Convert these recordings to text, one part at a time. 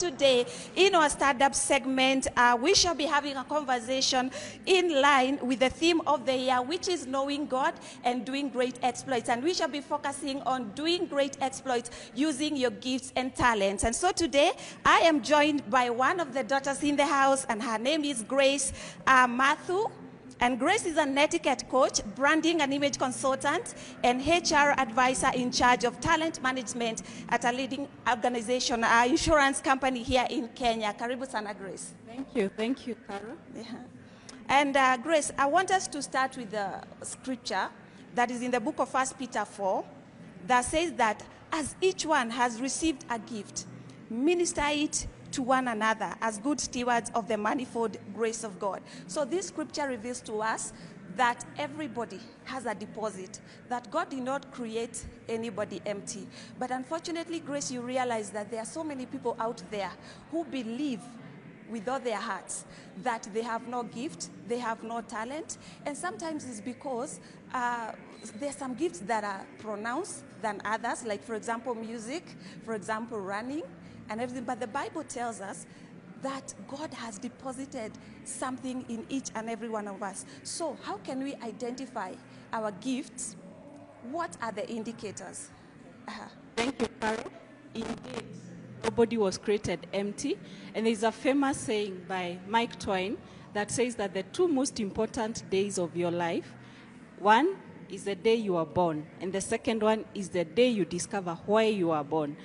Today, in our startup segment, we shall be having a conversation in line with the theme of the year, which is knowing God and doing great exploits. And we shall be focusing on doing great exploits using your gifts and talents. And so today, I am joined by one of the daughters in the house, and her name is Grace Matthew. And Grace is an etiquette coach, branding and image consultant, and HR advisor in charge of talent management at a leading organization, insurance company here in Kenya. Karibu sana, Grace. Thank you, Carol. Yeah. And Grace, I want us to start with the scripture that is in the book of 1 Peter 4 that says that as each one has received a gift, minister it to one another as good stewards of the manifold grace of God. So this scripture reveals to us that everybody has a deposit, that God did not create anybody empty. But unfortunately, Grace, you realize that there are so many people out there who believe with all their hearts that they have no gift, they have no talent, and sometimes it's because there are some gifts that are pronounced than others, like for example music, for example running, and everything. But the Bible tells us that God has deposited something in each and every one of us. So how can we identify our gifts? What are the indicators? Thank you, Carol. Indeed, nobody was created empty. And there's a famous saying by Mike Twain that says that the two most important days of your life, one is the day you are born, and the second one is the day you discover why you are born.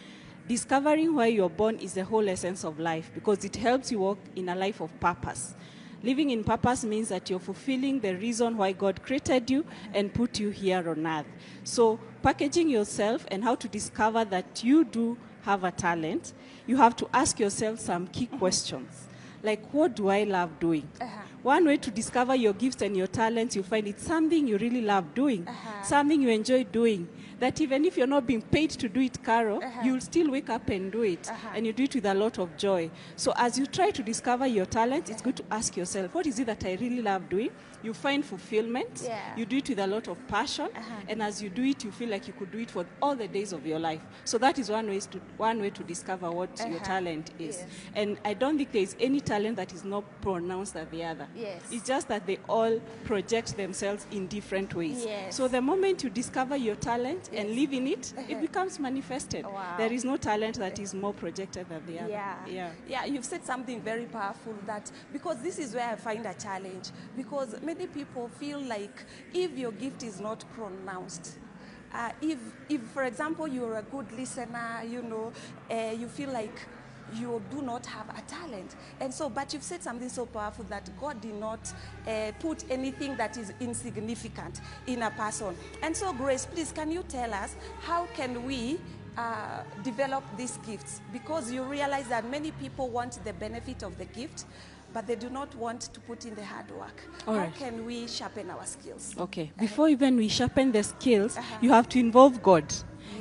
Discovering why you're born is the whole essence of life because it helps you walk in a life of purpose. Living in purpose means that you're fulfilling the reason why God created you and put you here on earth. So packaging yourself and how to discover that you do have a talent, you have to ask yourself some key questions. Like, what do I love doing? One way to discover your gifts and your talents, you find it's something you really love doing, something you enjoy doing, that even if you're not being paid to do it, Carol, you'll still wake up and do it, and you do it with a lot of joy. So as you try to discover your talent, it's good to ask yourself, what is it that I really love doing? You find fulfillment, you do it with a lot of passion, and as you do it, you feel like you could do it for all the days of your life. So that is one way to discover what your talent is. And I don't think there is any talent that is not pronounced than the other. It's just that they all project themselves in different ways. So the moment you discover your talent and live in it, it becomes manifested. There is no talent that is more projected than the other. Yeah, you've said something very powerful, that because this is where I find a challenge, because many people feel like if your gift is not pronounced, if for example you're a good listener, you feel like you do not have a talent. And so, but you've said something so powerful that God did not put anything that is insignificant in a person. And so, Grace, please, can you tell us how can we develop these gifts? Because you realize that many people want the benefit of the gift, but they do not want to put in the hard work. How can we sharpen our skills? Okay, before even we sharpen the skills, you have to involve God.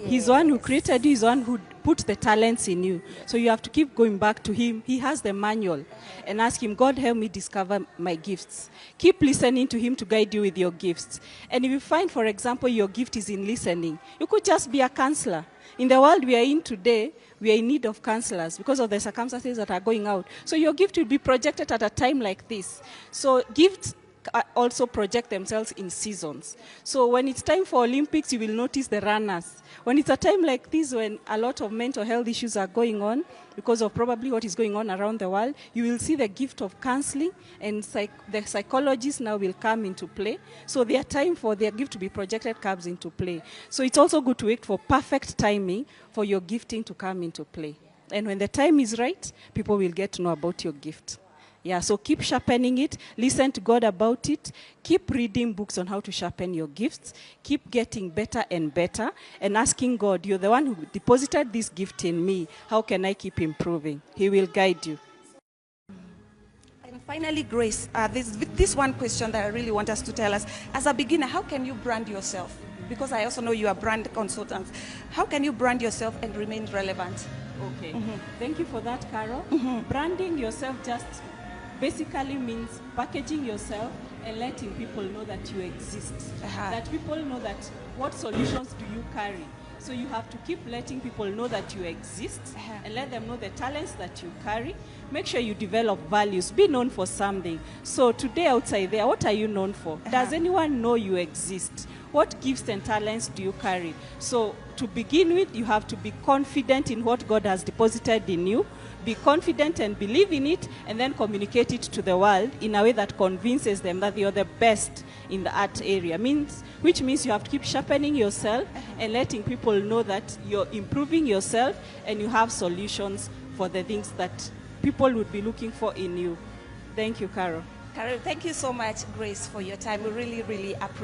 He's the one who created you, he's the one who put the talents in you. So you have to keep going back to him. He has the manual. And ask him, God, help me discover my gifts. Keep listening to him to guide you with your gifts. And if you find, for example, your gift is in listening, you could just be a counselor. In the world we are in today, we are in need of counselors because of the circumstances that are going out. So your gift will be projected at a time like this. So gifts also project themselves in seasons. So when it's time for Olympics, you will notice the runners. When it's a time like this, when a lot of mental health issues are going on, because of probably what is going on around the world, you will see the gift of counseling, and the psychologists now will come into play. So their time for their gift to be projected comes into play. So it's also good to wait for perfect timing for your gifting to come into play. And when the time is right, people will get to know about your gift. Yeah, so keep sharpening it, listen to God about it, keep reading books on how to sharpen your gifts, keep getting better and better, and asking God, you're the one who deposited this gift in me, how can I keep improving? He will guide you. And finally, Grace, this one question that I really want us to tell us, as a beginner, how can you brand yourself? Because I also know you are brand consultants. How can you brand yourself and remain relevant? Okay, Thank you for that, Carol. Branding yourself just basically means packaging yourself and letting people know that you exist. That people know that what solutions do you carry. So you have to keep letting people know that you exist and let them know the talents that you carry. Make sure you develop values. Be known for something. So today outside there, what are you known for? Does anyone know you exist? What gifts and talents do you carry? So to begin with, you have to be confident in what God has deposited in you. Be confident and believe in it, and then communicate it to the world in a way that convinces them that you're the best in the art area. Which means you have to keep sharpening yourself and letting people know that you're improving yourself and you have solutions for the things that people would be looking for in you. Thank you, Carol. Carol, thank you so much, Grace, for your time. We really, really appreciate it.